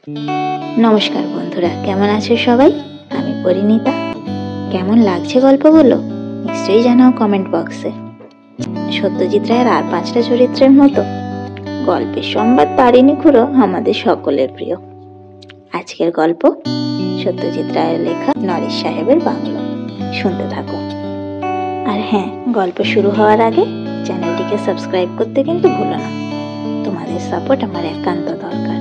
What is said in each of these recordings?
নমস্কার বন্ধুরা, কেমন আছো সবাই? আমি পরিণীতা। কেমন লাগছে গল্পগুলো নিশ্চয়ই জানাও কমেন্ট বক্সে। সত্যজিৎ রায়ের আর 5টা চরিত্রের মতো গল্পের সংবাদ তারিণী খুড়ো আমাদের সকলের প্রিয়। আজকের গল্প সত্যজিৎ রায়ের লেখা নরেশ সাহেবের বাংলো। শুনতে থাকো। আর হ্যাঁ, গল্প শুরু হওয়ার আগে চ্যানেলটিকে সাবস্ক্রাইব করতে কিন্তু ভুলো না। তোমাদের সাপোর্ট আমার একান্ত দরকার।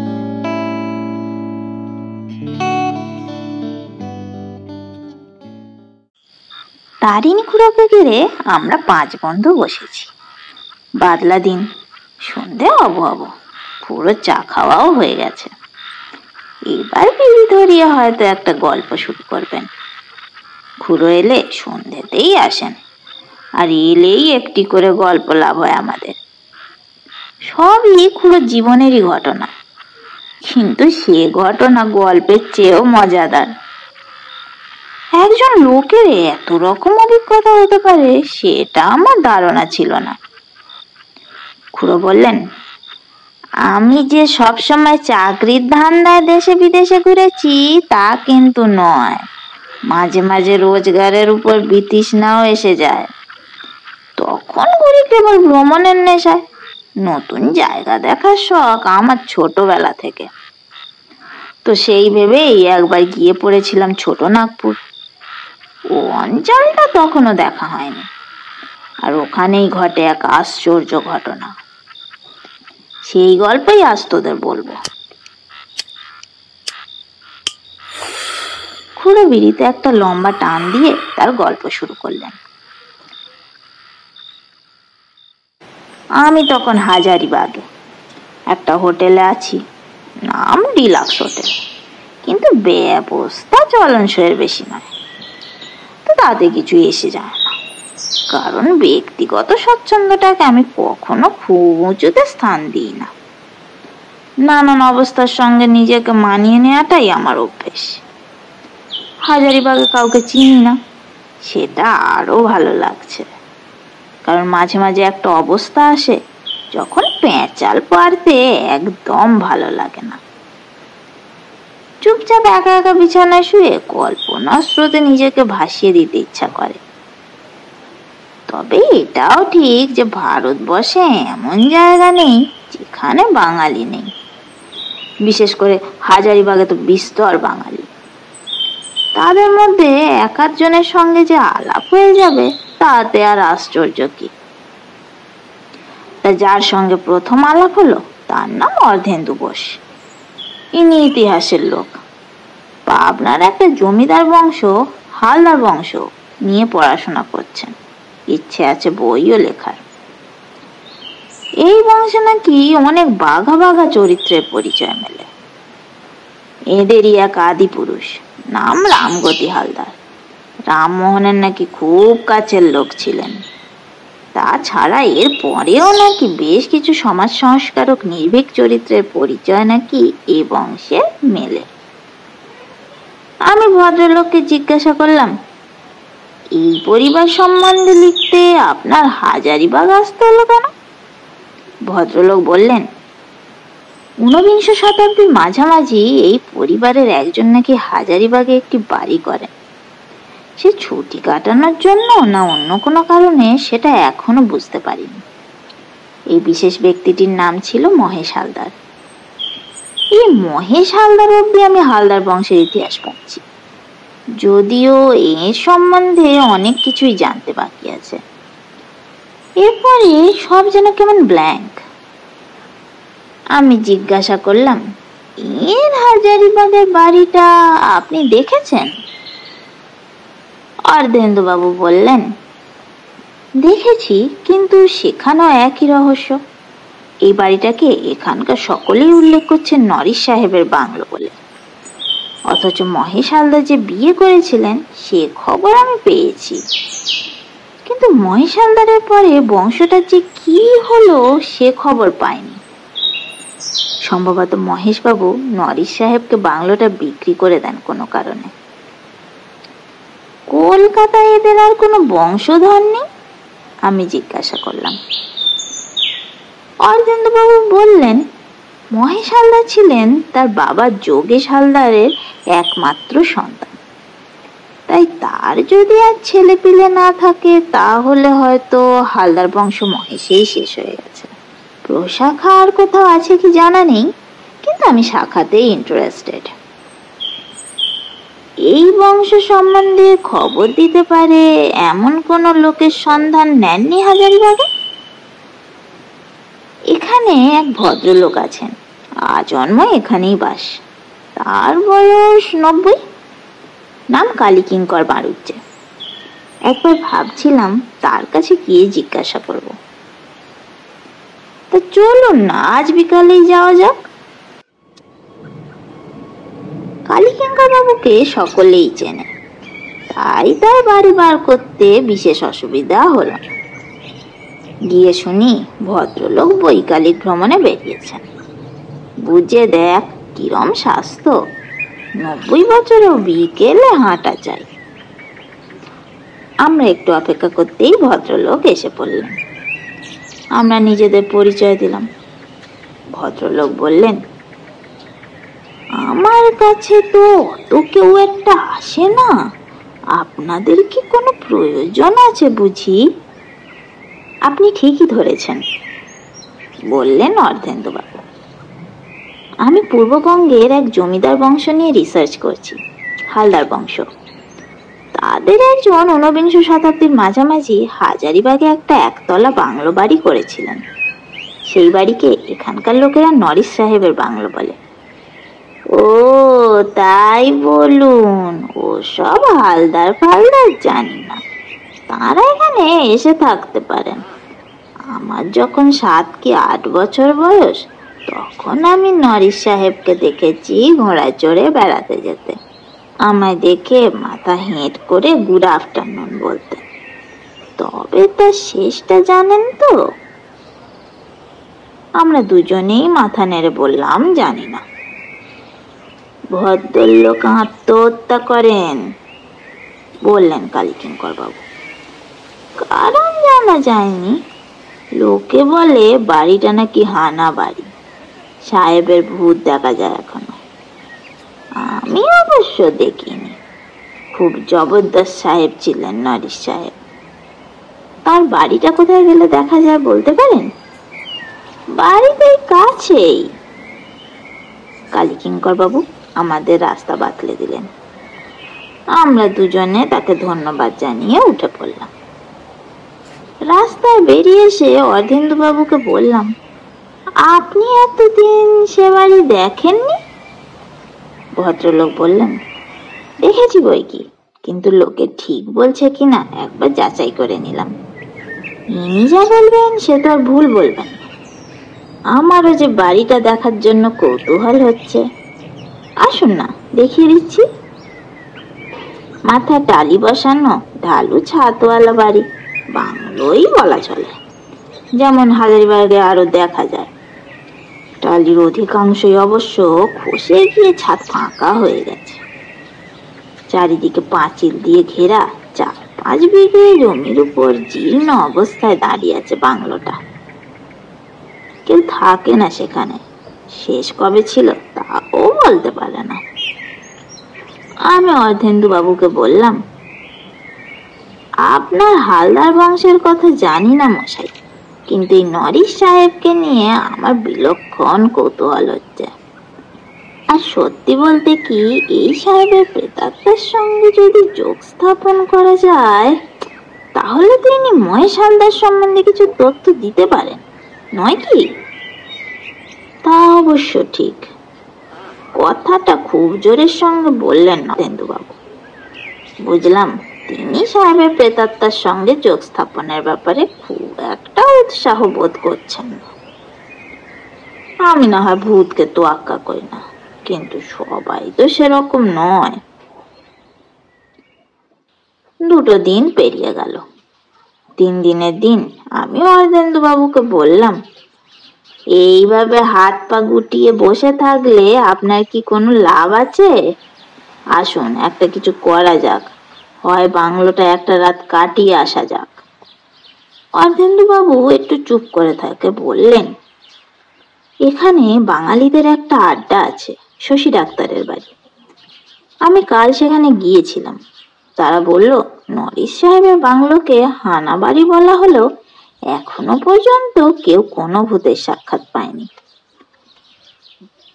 তারিণী খুড়োকে ঘিরে আমরা 5 বন্ধু বসেছি। বাদলা দিন, সন্ধে অব পুরো চা খাওয়াও হয়ে গেছে। এবার বিড়ি ধরিয়ে হয়তো একটা গল্প শুরু করবেন। খুড়ো এলে সন্ধেতেই আসেন, আর এলেই একটি করে গল্প লাভ হয় আমাদের। সবই খুড়ো জীবনেরই ঘটনা, কিন্তু সে ঘটনা গল্পের চেয়েও মজাদার। একজন লোকের এত রকম অভিজ্ঞতা হতে পারে সেটা আমার ধারণা ছিল না। খুড়ো বললেন, আমি যে সব সময় চাকরির ধান্দায় দেশে বিদেশে ঘুরেছি তা কিন্তু নয়। মাঝে মাঝে রোজগারের উপর বিতৃষ্ণাও এসে যায়। তখন ঘুরি কেবল ভ্রমণের নেশায়। নতুন জায়গা দেখার শখ আমার ছোটবেলা থেকে। তো সেই ভেবেই একবার গিয়ে পড়েছিলাম ছোট নাগপুর। ও অঞ্চলটা তখনও দেখা হয়নি, আর ওখানেই ঘটে এক আশ্চর্য ঘটনা। সেই গল্পই আজ তোদের বলবো। খুড়ো বিড়িতে একটা লম্বা টান দিয়ে তার গল্প শুরু করলেন। আমি তখন হাজারিবাগে একটা হোটেলে আছি, নাম ডিলাক্স হোটেল, কিন্তু ব্যবস্থা চলনসইয়ের বেশি নয়। তো তাতে কিছু এসে যায় না, কারণ ব্যক্তিগত স্বচ্ছন্দটাকে আমি কখনো খুব উঁচুতে স্থান দিই না। নানান অবস্থার সঙ্গে নিজেকে মানিয়ে নেওয়াটাই আমার অভ্যেস। হাজারিবাগে কাউকে চিনি না, সেটা আরো ভালো লাগছে, কারণ মাঝে মাঝে একটা অবস্থা আসে যখন পেঁচাল পারতে একদম ভালো লাগে না। চুপচাপ একা একা বিছানায় শুয়ে কল্পনার স্রোতে নিজেকে ভাসিয়ে দিতে ইচ্ছা করে। তবে এটাও ঠিক যে ভারতবর্ষে এমন জায়গা নেই যেখানে বাঙালি নেই। বিশেষ করে হাজারিবাগে তো বিস্তর বাঙালি। তাদের মধ্যে এক আধজনের সঙ্গে যে আলাপ হয়ে যাবে তাতে আর আশ্চর্য কি। যার সঙ্গে প্রথম আলাপ হলো তার নাম অর্ধেন্দু বোস। ইনি ইতিহাসের লোক। পাবনার একটা জমিদার বংশ, হালদার বংশ নিয়ে পড়াশোনা করছেন। ইচ্ছে আছে বইও লেখার। এই বংশে নাকি অনেক বাঘা বাঘা চরিত্রের পরিচয় মেলে। এদেরই এক আদি পুরুষ, নাম রামগতি হালদার। রামমোহনের নাকি খুব কাছের লোক ছিলেন। তাছাড়া এর পরেও নাকি বেশ কিছু সমাজ সংস্কারক নির্ভীক চরিত্রের পরিচয় নাকি এই বংশে মেলে। আমি ভদ্রলোককে জিজ্ঞাসা করলাম, এই পরিবার সম্বন্ধে লিখতে আপনার হাজারিবাগ আসতে হলো কেন? ভদ্রলোক বললেন, 19 শতাব্দীর মাঝামাঝি এই পরিবারের একজন নাকি হাজারিবাগে একটি বাড়ি করেন। সে ছুটি কাটানোর জন্য না অন্য কোনো কারণে সেটা এখনো বুঝতে পারিনি। এই বিশেষ ব্যক্তিটির নাম ছিল মহেশ হালদার। এই মহেশ হালদার অব্দি আমি হালদার বংশের ইতিহাস পাচ্ছি, যদিও এর সম্বন্ধে অনেক কিছুই জানতে বাকি আছে। এরপরে সব যেন কেমন ব্ল্যাঙ্ক। আমি জিজ্ঞাসা করলাম, এর হাজারিবাগের বাড়িটা আপনি দেখেছেন? অর্ধেন্দুবাবু বললেন, দেখেছি, কিন্তু সেখানেও একই রহস্য। এই বাড়িটাকে এখানকার সকলেই উল্লেখ করছেন নরেশ সাহেবের বাংলো বলে, অথচ মহেশ হালদার যে বিয়ে করেছিলেন সে খবর আমি পেয়েছি, কিন্তু মহেশ হালদারের পরে বংশটার যে কি হলো সে খবর পাইনি। সম্ভবত মহেশবাবু নরেশ সাহেবকে বাংলোটা বিক্রি করে দেন কোনো কারণে। কলকাতায় এদের আর কোনো বংশধর নেই? আমি জিজ্ঞাসা করলাম। অর্ধেন্দুবাবু বললেন, মহেশ হালদার ছিলেন তার বাবা যোগেশ হালদারের একমাত্র সন্তান। তাই তার যদি আর ছেলে পিলে না থাকে তাহলে হয়তো হালদার বংশ মহেশেই শেষ হয়ে গেছে। প্রশাখা আর কোথাও আছে কি জানা নেই, কিন্তু আমি শাখাতেই ইন্টারেস্টেড। এই বংশ সম্বন্ধে খবর দিতে পারে এমন কোন লোকের সন্ধান নেননি হাজারীবাগে? এখানে এক ভদ্রলোক আছেন, আজন্ম এখানেই বাস। তার বয়স 90, নাম কালীকিঙ্কর বাড়ুজ্জে। একবার ভাবছিলাম তার কাছে গিয়ে জিজ্ঞাসা করব। তা চলুন না, আজ বিকালেই যাওয়া যাক। কালীকিঙ্কর বাবুকে সকলেই চেনে, তাই তার বাড়ি বার করতে বিশেষ অসুবিধা হলো না। গিয়ে শুনি ভদ্রলোক বৈকালিক ভ্রমণে বেরিয়েছেন। বুঝে দেখ কিরম স্বাস্থ্য, 90 বছরেও বিকেলে হাঁটা চাই। আমরা একটু অপেক্ষা করতেই ভদ্রলোক এসে পড়লেন। আমরা নিজেদের পরিচয় দিলাম। ভদ্রলোক বললেন, আমার কাছে তো অত কেউ একটা আসে না, আপনাদের কি কোনো প্রয়োজন আছে বুঝি? আপনি ঠিকই ধরেছেন, বললেন অর্ধেন্দুবাবু। আমি পূর্ববঙ্গের এক জমিদার বংশ নিয়ে রিসার্চ করছি, হালদার বংশ। তাদের একজন ঊনবিংশ শতাব্দীর মাঝামাঝি হাজারীবাগে একটা একতলা বাংলো বাড়ি করেছিলেন। সেই বাড়িকে এখানকার লোকেরা নরিস সাহেবের বাংলো বলে। ও তাই বলুন, ও সব হালদার ফালদার জানি না, তারা এখানে এসে থাকতে পারেন। আমার যখন 7 কি 8 বছর বয়স, তখন আমি নরিস সাহেবকে দেখেছি ঘোড়ায় চড়ে বেড়াতে যেতে। আমায় দেখে মাথা হেঁট করে গুড আফটারনুন বলতে। তবে তার শেষটা জানেন তো? আমরা দুজনেই মাথা নেড়ে বললাম জানি না। ভদ্রলোক আত্মহত্যা করেন, বললেন কালীকিঙ্কর বাবু। কারণ জানা যায়নি, লোকে বলে বাড়িটা নাকি হানা বাড়ি, সাহেবের ভূত দেখা যায় এখনো। আমি অবশ্য দেখিনি। খুব জবরদস্ত সাহেব ছিলেন নরিস সাহেব। তার বাড়িটা কোথায় গেলে দেখা যায় বলতে পারেন? বাড়িতে কাছেই। কালীকিঙ্কর বাবু আমাদের রাস্তা বাতলে দিলেন। আমরা দুজনে তাকে ধন্যবাদ জানিয়ে উঠে পড়লাম। রাস্তায় বেরিয়ে এসে অর্ধেন্দু বাবুকে বললাম, আপনি এতদিন সে বাড়ি দেখেননি? ভদ্রলোক বললেন, দেখেছি বই কি, কিন্তু লোকে ঠিক বলছে কিনা একবার যাচাই করে নিলাম। ইনি যা বলবেন সে তো আর ভুল বলবেন না। আমারও যে বাড়িটা দেখার জন্য কৌতূহল হচ্ছে। আসুন না, দেখিয়ে দিচ্ছি। মাথায় টালি বসানো ঢালু ছাদওয়ালা বাড়ি, বাংলোই বলা চলে, যেমন হাজারীবাগে আরো দেখা যায়। টালির অধিকাংশই অবশ্য খসে গিয়ে ছাদ ফাঁকা হয়ে গেছে। চারিদিকে পাঁচিল দিয়ে ঘেরা 4-5 বিঘে জমির উপর জীর্ণ অবস্থায় দাঁড়িয়ে আছে বাংলোটা। কেউ থাকে না সেখানে, শেষ কবে ছিল তাও বলতে পারে না। আমি অর্ধেন্দু বাবুকে বললাম, আপনার হালদার বংশের কথা জানি না মশাই, কিন্তু এই নরিস সাহেবকে নিয়ে আমার বিলক্ষণ কৌতূহল হচ্ছে। আর সত্যি বলতে কি, এই সাহেবের প্রেতাত্মার সঙ্গে যদি যোগ স্থাপন করা যায়, তাহলে তিনি মহেশ হালদার সম্বন্ধে কিছু তথ্য দিতে পারেন, নয় কি? তা অবশ্য ঠিক। কথাটা খুব জোরের সঙ্গে বললেন অর্ধেন্দুবাবু। বুঝলাম তিনি সাহেবের প্রেতাত্মার সঙ্গে যোগ স্থাপনের ব্যাপারে খুব একটা উৎসাহ বোধ করছেন না। আমি না হয় ভূতকে তোয়াক্কা করি না, কিন্তু সবাই তো সেরকম নয়। 2 দিন পেরিয়ে গেল। 3 দিনের দিন আমি অর্ধেন্দু বাবুকে বললাম, এইভাবে হাত পা গুটিয়ে বসে থাকলে আপনার কি কোনো লাভ আছে? আসুন একটা কিছু করা যাক, হয় বাংলোটা একটা রাত কাটিয়ে আসা যাক। অর্ধেন্দু বাবু একটু চুপ করে থাকে বললেন, এখানে বাঙালিদের একটা আড্ডা আছে, শশী ডাক্তারের বাড়ি। আমি কাল সেখানে গিয়েছিলাম। তারা বলল, নরিস সাহেবের বাংলোকে হানা বাড়ি বলা হলেও এখনো পর্যন্ত কেউ কোনো ভূতের সাক্ষাৎ পায়নি।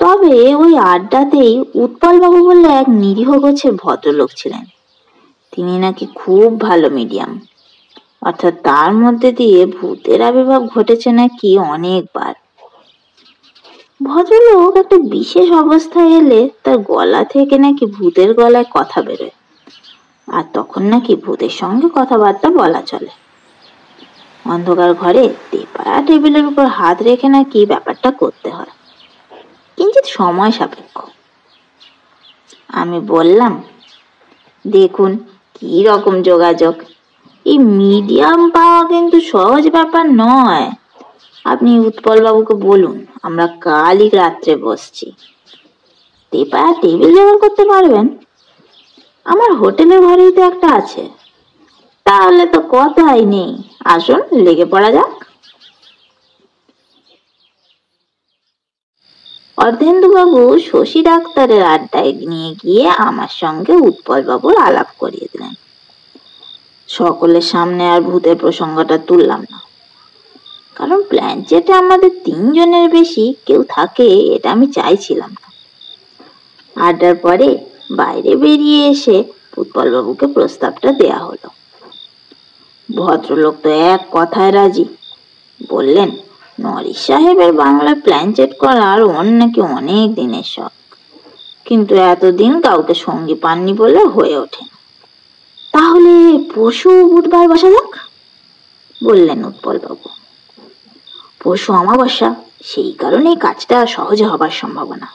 তবে ওই আড্ডাতেই উৎপলবাবু বললে এক নিরীহ গোছের ভদ্রলোক ছিলেন। তিনি নাকি খুব ভালো মিডিয়াম, অর্থাৎ তার মধ্যে দিয়ে ভূতের আবির্ভাব ঘটেছে নাকি অনেকবার। ভদ্রলোক একটা বিশেষ অবস্থায় এলে তার গলা থেকে নাকি ভূতের গলায় কথা বেরোয়, আর তখন নাকি ভূতের সঙ্গে কথাবার্তা বলা চলে। অন্ধকার ঘরে টেপায়া টেবিলের উপর হাত রেখে নাকি ব্যাপারটা করতে হয়, কিঞ্চিৎ সময় সাপেক্ষ। আমি বললাম, দেখুন কি রকম যোগাযোগ, এই মিডিয়াম পাওয়া কিন্তু সহজ ব্যাপার নয়। আপনি উৎপলবাবুকে বলুন আমরা কালই রাত্রে বসছি। টেপায়া টেবিল জোগাড় করতে পারবেন? আমার হোটেলের ঘরেই তো একটা আছে। তাহলে তো কথাই নেই, আসুন লেগে পড়া যাক। অর্ধেন্দুবাবু শশী ডাক্তারের আড্ডায় নিয়ে গিয়ে আমার সঙ্গে উৎপলবাবুর আলাপ করিয়ে দিলেন। সকলের সামনে আর ভূতের প্রসঙ্গটা তুললাম না, কারণ প্ল্যানচেটে আমাদের 3 জনের বেশি কেউ থাকে এটা আমি চাইছিলাম না। আড্ডার পরে বাইরে বেরিয়ে এসে উৎপলবাবুকে প্রস্তাবটা দেয়া হলো। ভদ্রলোক তো এক কথায় রাজি। বললেন, নরিস সাহেবের বাংলায় প্ল্যানচেট করার ওর নাকি অনেক দিনের শখ, কিন্তু এতদিন কাউকে সঙ্গী পাননি বলে হয়ে ওঠে। তাহলে পরশু বুধবার বসা যাক, বললেন উৎপলবাবু। পরশু অমাবস্যা, সেই কারণেই কাজটা সহজে হবার সম্ভাবনা।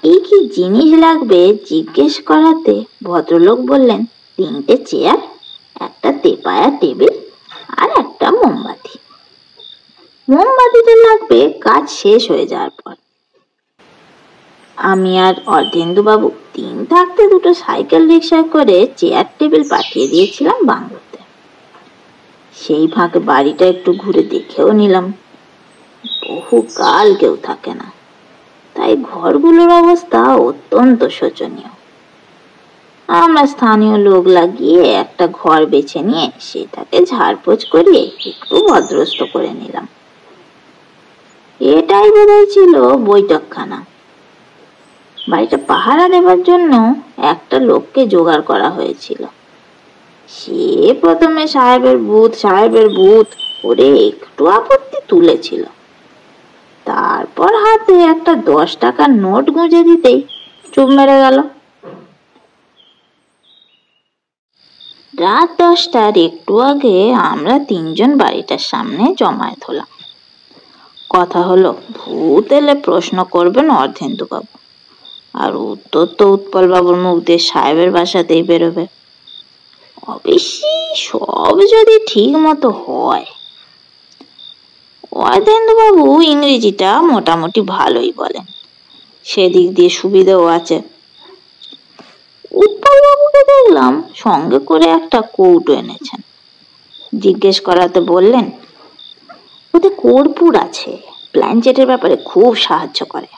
এই কি জিনিস লাগবে জিজ্ঞেস করাতে ভদ্রলোক বললেন, 3টে চেয়ার, একটা তেপায়া টেবিল আর একটা মোমবাতি। মোমবাতিটা লাগবে কাজ শেষ হয়ে যাওয়ার পর। আমি আর অর্ধেন্দুবাবু 3 থাকতে 2টো সাইকেল রিক্সায় করে চেয়ার টেবিল পাঠিয়ে দিয়েছিলাম বাংলোতে। সেই ফাঁকে বাড়িটা একটু ঘুরে দেখেও নিলাম। বহুকাল কেউ থাকে না, তাই ঘরগুলোর অবস্থা অত্যন্ত শোচনীয়। আমরা স্থানীয় লোক লাগিয়ে একটা ঘর বেছে নিয়ে সেটাকে ঝাড়পোছ করিয়ে একটু ভদ্রস্ত করে নিলাম। এটাই বোধহয় ছিল বৈঠকখানা। বাড়িটা পাহারা দেবার জন্য একটা লোককে জোগাড় করা হয়েছিল। সে প্রথমে সাহেবের ভূত করে একটু আপত্তি তুলেছিল, তারপর হাতে একটা 10 টাকার নোট গুঁজে দিতেই চুপ মেরে গেল। রাত 10টার একটু আগে আমরা 3 জন বাড়িটার সামনে জমায়েত হলাম। কথা হলো, ভূত এলে প্রশ্ন করবেন অর্ধেন্দুবাবু, আর উত্তর তো উৎপলবাবুর মুখ দিয়ে সাহেবের বাসাতেই বেরোবে। অবশ্যই সব যদি ঠিক মতো হয়। অর্ধেন্দুবাবু ইংরেজিটা মোটামুটি ভালোই বলেন, সেদিক দিয়ে সুবিধাও আছে। উৎপলবাবুকে দেখলাম সঙ্গে করে একটা কৌটো এনেছেন। জিজ্ঞেস করাতে বললেন, ওতে কর্পূর আছে, প্ল্যানচেটের ব্যাপারে খুব সাহায্য করে।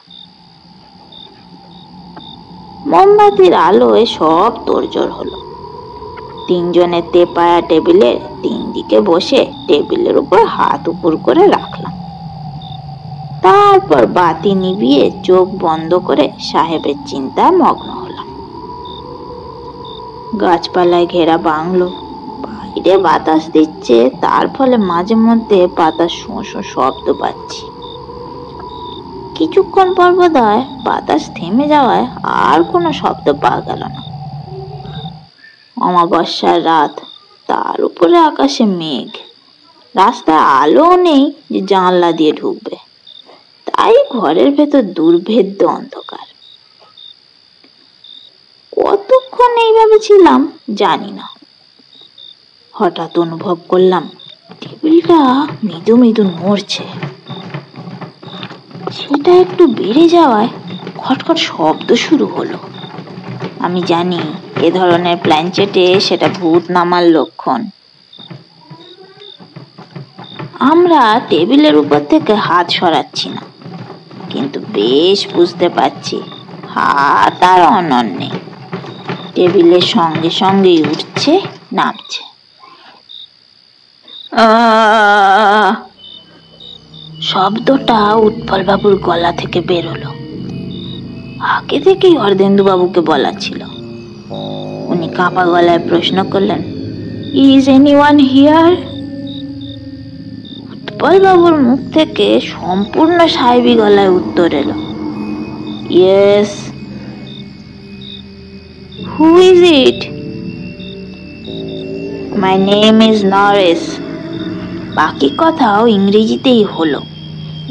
মোমবাতির আলোয় সব তোড়জোড় হলো। 3 জনের তেপায়া টেবিলের 3 দিকে বসে টেবিলের উপর হাত উপর করে রাখলাম। তারপর বাতি নিভিয়ে চোখ বন্ধ করে সাহেবের চিন্তায় মগ্ন হলাম। গাছপালায় ঘেরা বাংলো, বাইরে বাতাস দিচ্ছে, তার ফলে মাঝে মধ্যে পাতার শোঁ শোঁ শব্দ পাচ্ছি। কিছুক্ষণ পর বোধহয় বাতাস থেমে যাওয়ায় আর কোনো শব্দ পাওয়া গেল না। অমাবস্যার রাত, তার উপরে আকাশে মেঘ, রাস্তায় আলো নেই যে জানলা দিয়ে ঢুকবে, তাই ঘরের ভেতর দুর্ভেদ্য অন্ধকার। কতক্ষণ এইভাবে ছিলাম জানি না। হঠাৎ অনুভব করলাম টেবিলটা মৃদু মৃদু নড়ছে। সেটা একটু বেড়ে যাওয়ায় খটখট শব্দ শুরু হলো। আমি জানি এ ধরনের প্ল্যানচেটে সেটা ভূত নামার লক্ষণ। আমরা টেবিলের উপর থেকে হাত সরাচ্ছি না, কিন্তু বেশ বুঝতে পারছি হাত আর অনন্যে। টেবিলের সঙ্গে সঙ্গেই উঠছে নামছে। শব্দটা উৎপল বাবুর গলা থেকে বেরোলো। আগে থেকেই অর্ধেন্দু বাবুকে বলা ছিল। উনি কাঁপা গলায় প্রশ্ন করলেন, ইজ এনিওয়ান হিয়ার? উৎপল বাবুর মুখ থেকে সম্পূর্ণ স্বাভাবিক গলায় উত্তর এলো, yes. Who is it? My name is Naresh. বাকি কথাও ইংরেজিতেই হলো,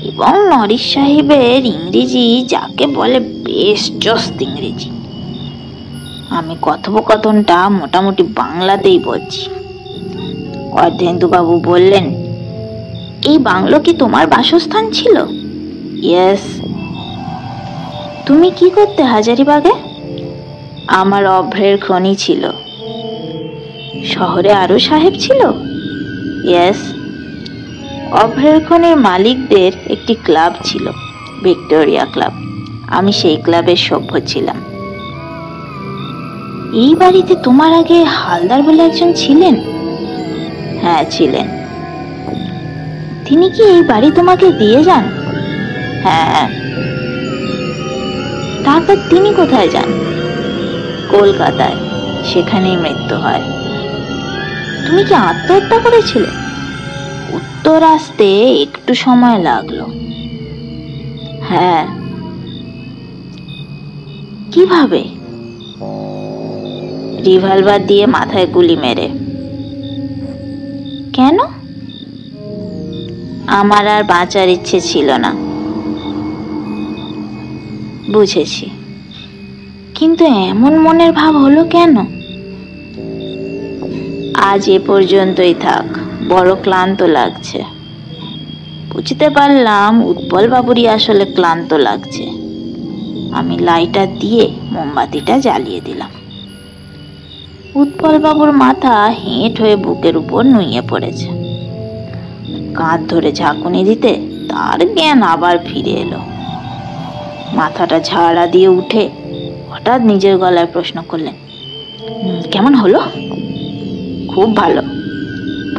এবং নরিশ সাহেবের ইংরেজি যাকে বলে বেশ চস্ত ইংরেজি। আমি কথোপকথনটা মোটামুটি বাংলাতেই বলছি। অর্ধেন্দুবাবু বললেন, এই বাংলো কি তোমার বাসস্থান ছিল? ইয়েস। তুমি কি করতে হাজারিবাগে? আমার অভ্রের খনি ছিল। শহরে আরো সাহেব ছিল? ইয়েস। অভ্রের খনির মালিকদের একটি ক্লাব ছিল, ভিক্টোরিয়া ক্লাব। আমি সেই ক্লাবের সভ্য ছিলাম। এই বাড়িতে তোমার আগে হালদার বলে একজন ছিলেন? হ্যাঁ, ছিলেন। তিনি কি এই বাড়ি তোমাকে দিয়ে যান? হ্যাঁ। তারপর তিনি কোথায় যান? কলকাতায়, সেখানেই মৃত্যু হয়। তুমি কি আত্মহত্যা করেছিলে? উত্তর আসতে একটু সময় লাগলো। হ্যাঁ। কিভাবে? রিভলভার দিয়ে মাথায় গুলি মেরে। কেন? আমার আর বাঁচার ইচ্ছে ছিল না। বুঝেছি, কিন্তু এমন মনের ভাব হলো কেন? আজ এ পর্যন্তই থাক, বড় ক্লান্ত লাগছে। বুঝতে পারলাম উৎপল বাবুরই আসলে ক্লান্ত লাগছে। আমি লাইটার দিয়ে মোমবাতিটা জ্বালিয়ে দিলাম। উৎপল বাবুর মাথা হেঁট হয়ে বুকের উপর নুয়ে পড়েছে। কাঁধ ধরে ঝাঁকুনি দিতে তার জ্ঞান আবার ফিরে এলো। মাথাটা ঝাড়া দিয়ে উঠে হঠাৎ নিজের গলায় প্রশ্ন করলেন, কেমন হলো? খুব ভালো,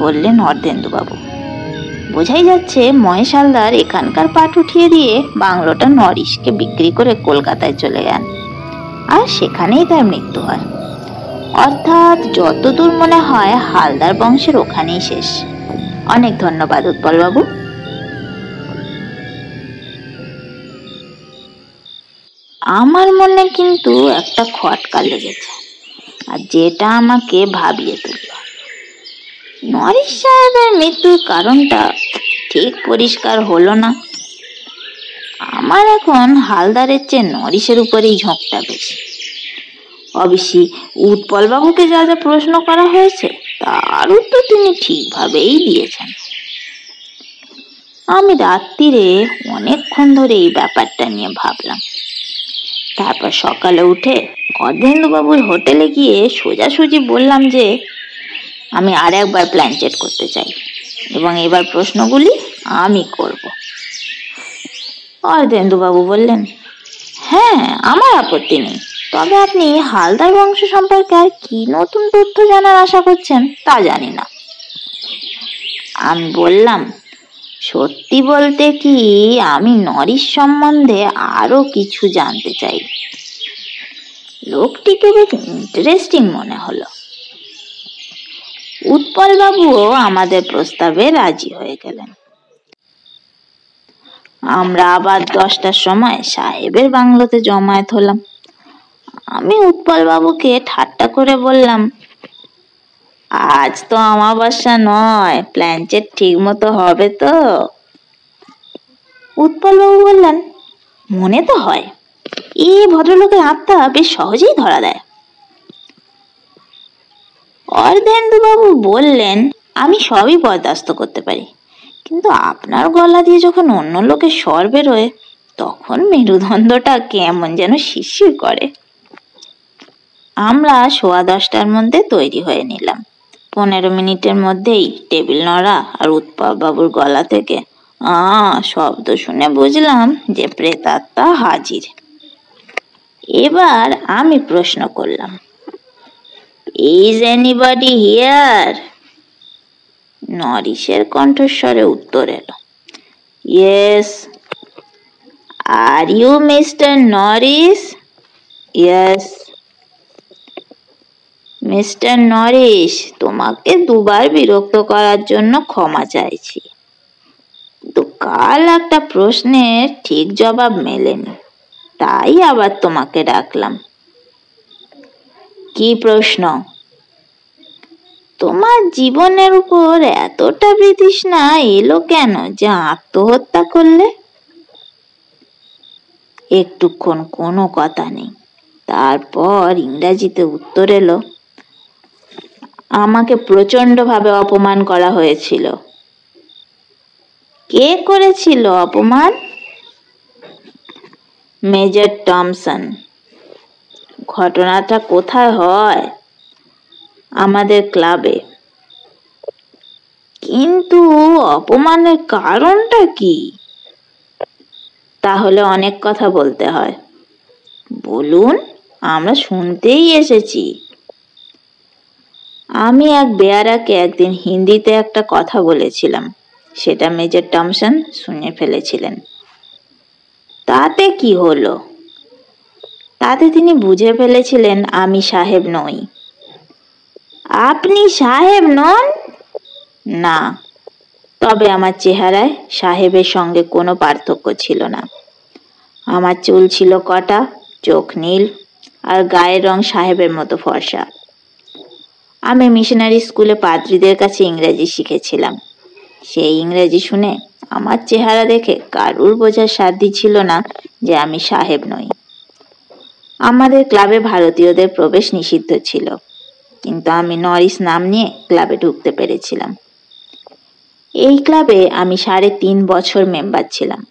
বললেন অর্ধেন্দুবাবু। বোঝাই যাচ্ছে মহেশ হালদার এখানকার পাট উঠিয়ে দিয়ে বাংলোটা নরিশকে বিক্রি করে কলকাতায় চলে যান, আর সেখানেই তার মৃত্যু হয়। অর্থাৎ যতদূর মনে হয় হালদার বংশের ওখানেই শেষ। অনেক ধন্যবাদ উৎপল বাবু। আমার মনে কিন্তু একটা খটকা লেগেছে, আর যেটা আমাকে ভাবিয়ে তুলল। নরিশ সাহেবের মৃত্যুর কারণটা ঠিক পরিষ্কার হলো না। আমার এখন হালদারের চেয়ে নরিশের উপরেই ঝোঁকটা বেশি। অবশ্যই উৎপল বাবুকে যা যা প্রশ্ন করা হয়েছে তার উত্তর তিনি ঠিকভাবেই দিয়েছেন। আমি রাত্রিরে অনেকক্ষণ ধরে এই ব্যাপারটা নিয়ে ভাবলাম। তারপর সকালে উঠে অর্ধেন্দুবাবুর হোটেলে গিয়ে সোজাসুজি বললাম যে আমি আর একবার প্ল্যান চেট করতে চাই, এবং এবার প্রশ্নগুলি আমি করব। অর্ধেন্দুবাবু বললেন, হ্যাঁ, আমার আপত্তি নেই, তবে আপনি হালদার বংশ সম্পর্কে আর কি নতুন তথ্য জানার আশা করছেন তা জানি না। আমি বললাম, সত্যি বলতে কি আমি নরিশ সম্বন্ধে আরো কিছু জানতে চাই। লোকটিকে বেশ ইন্টারেস্টিং মনে হলো। উৎপল বাবুও আমাদের প্রস্তাবে রাজি হয়ে গেলেন। আমরা আবার 10টার সময় সাহেবের বাংলোতে জমায়েত হলাম। আমি উৎপল বাবুকে ঠাট্টা করে বললাম, আজ তো অমাবস্যা নয়, প্ল্যান চেট ঠিক মতো হবে তো? উৎপল বাবু বললেন, মনে তো হয়। এই ভদ্রলোকের আত্মা বেশ সহজেই ধরা দেয়। অর্ধেন্দুবাবু বললেন, আমি সবই বরদাস্ত করতে পারি, কিন্তু আপনার গলা দিয়ে যখন অন্য লোকের স্বর বেরোয় তখন মেরুদণ্ডটা কেমন যেন শিরশির করে। আমরা 10:15টার মধ্যে তৈরি হয়ে নিলাম। 15 মিনিটের মধ্যেই টেবিল নড়া আর উৎপল বাবুর গলা থেকে শব্দ শুনে বুঝলাম যে প্রেতাত্মা হাজির। এবার আমি প্রশ্ন করলাম, ইজ এনিবডি হিয়ার? নরিসের কণ্ঠস্বরে উত্তর এলো, yes. Are you Mr Norris? Yes. Mr Norris, তোমাকে দুবার বিরক্ত করার জন্য ক্ষমা চাইছি, কিন্তু কাল একটা প্রশ্নের ঠিক জবাব মেলেনি, তাই আবার তোমাকে ডাকলাম। কি প্রশ্ন? তোমার জীবনের উপর এতটা বিতৃষ্ণা এলো কেন যে আত্মহত্যা করলে? একটুক্ষণ কোনো কথা নেই, তারপর ইংরাজিতে উত্তর এলো, আমাকে প্রচন্ডভাবে অপমান করা হয়েছিল। কে করেছিল অপমান? Major Thomson. ঘটনাটা কোথায় হয়? আমাদের ক্লাবে। কিন্তু অপমানের কারণটা কি? তাহলে অনেক কথা বলতে হয়। বলুন, আমরা শুনতেই এসেছি। আমি এক বেয়ারাকে একদিন হিন্দিতে একটা কথা বলেছিলাম, সেটা মেজর টমসন শুনে ফেলেছিলেন। তাতে কি হলো? তাতে তিনি বুঝে ফেলেছিলেন আমি সাহেব নই। আপনি সাহেব নন? না, তবে আমার চেহারায় সাহেবের সঙ্গে কোনো পার্থক্য ছিল না। আমার চুল ছিল কটা, চোখ নীল, আর গায়ের রং সাহেবের মতো ফর্সা। আমি মিশনারি স্কুলে পাদ্রীদের কাছে ইংরেজি শিখেছিলাম। সেই ইংরেজি শুনে আমার চেহারা দেখে কারুর বোঝার সাধ্য ছিল না যে আমি সাহেব নই। আমাদের ক্লাবে ভারতীয়দের প্রবেশ নিষিদ্ধ ছিল, কিন্তু আমি নরিস নাম নিয়ে ক্লাবে ঢুকতে পেরেছিলাম। এই ক্লাবে আমি 3.5 বছর মেম্বার ছিলাম।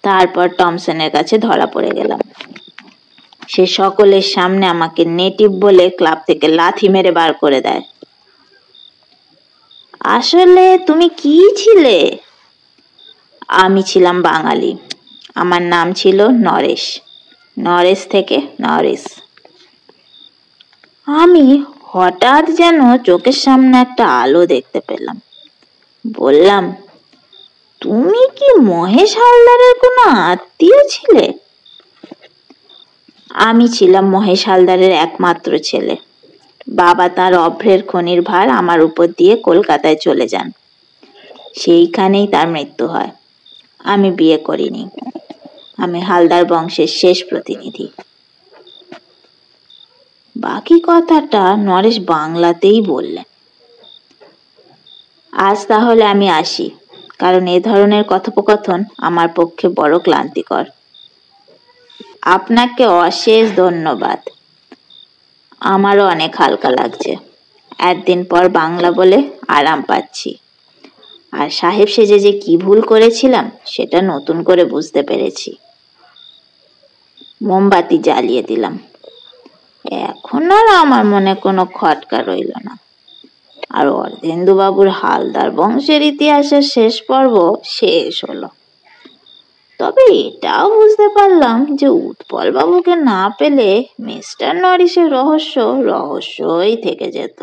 তারপর টমসনের কাছে ধরা পড়ে গেলাম। সে সকলের সামনে আমাকে নেটিভ বলে ক্লাব থেকে লাথি মেরে বার করে দেয়। আসলে তুমি কি ছিলে? আমি ছিলাম বাঙালি। আমার নাম ছিল নরেশ। নরেশ থেকে নরিস। আমি হঠাৎ যেন চোখের সামনে একটা আলো দেখতে পেলাম। বললাম, তুমি কি মহেশ হালদারের কোনো আত্মীয় ছিলে? আমি ছিলাম মহেশ হালদারের একমাত্র ছেলে। বাবা তার অভ্রের খনির ভার আমার উপর দিয়ে কলকাতায় চলে যান। সেইখানেই তার মৃত্যু হয়। আমি বিয়ে করিনি। আমি হালদার বংশের শেষ প্রতিনিধি। বাকি কথাটা নরেশ বাংলাতেই বললেন। আজ তাহলে আমি আসি, কারণ এ ধরনের কথোপকথন আমার পক্ষে বড় ক্লান্তিকর। আপনাকে অশেষ ধন্যবাদ। আমারও অনেক হালকা লাগছে। একদিন পর বাংলা বলে আরাম পাচ্ছি। আর সাহেব সেজে যে কি ভুল করেছিলাম সেটা নতুন করে বুঝতে পেরেছি। মোমবাতি জ্বালিয়ে দিলাম। এখন আর আমার মনে কোনো খটকা রইল না। আর অর্ধেন্দুবাবুর হালদার বংশের ইতিহাসের শেষ পর্ব শেষ হলো। তবে এটাও বুঝতে পারলাম যে উৎপল বাবুকে না পেলে মিস্টার নরিসের রহস্য রহস্যই থেকে যেত।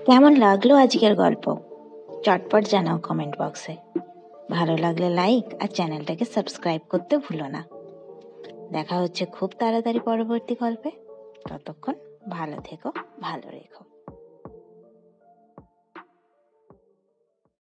কেমন লাগলো আজকের গল্প? চটপট জানাও কমেন্ট বক্সে। ভালো লাগলে লাইক আর চ্যানেলটাকে সাবস্ক্রাইব করতে ভুলো না। দেখা হচ্ছে খুব তাড়াতাড়ি পরবর্তী গল্পে। ততক্ষণ ভালো থেকো, ভালো রেখো।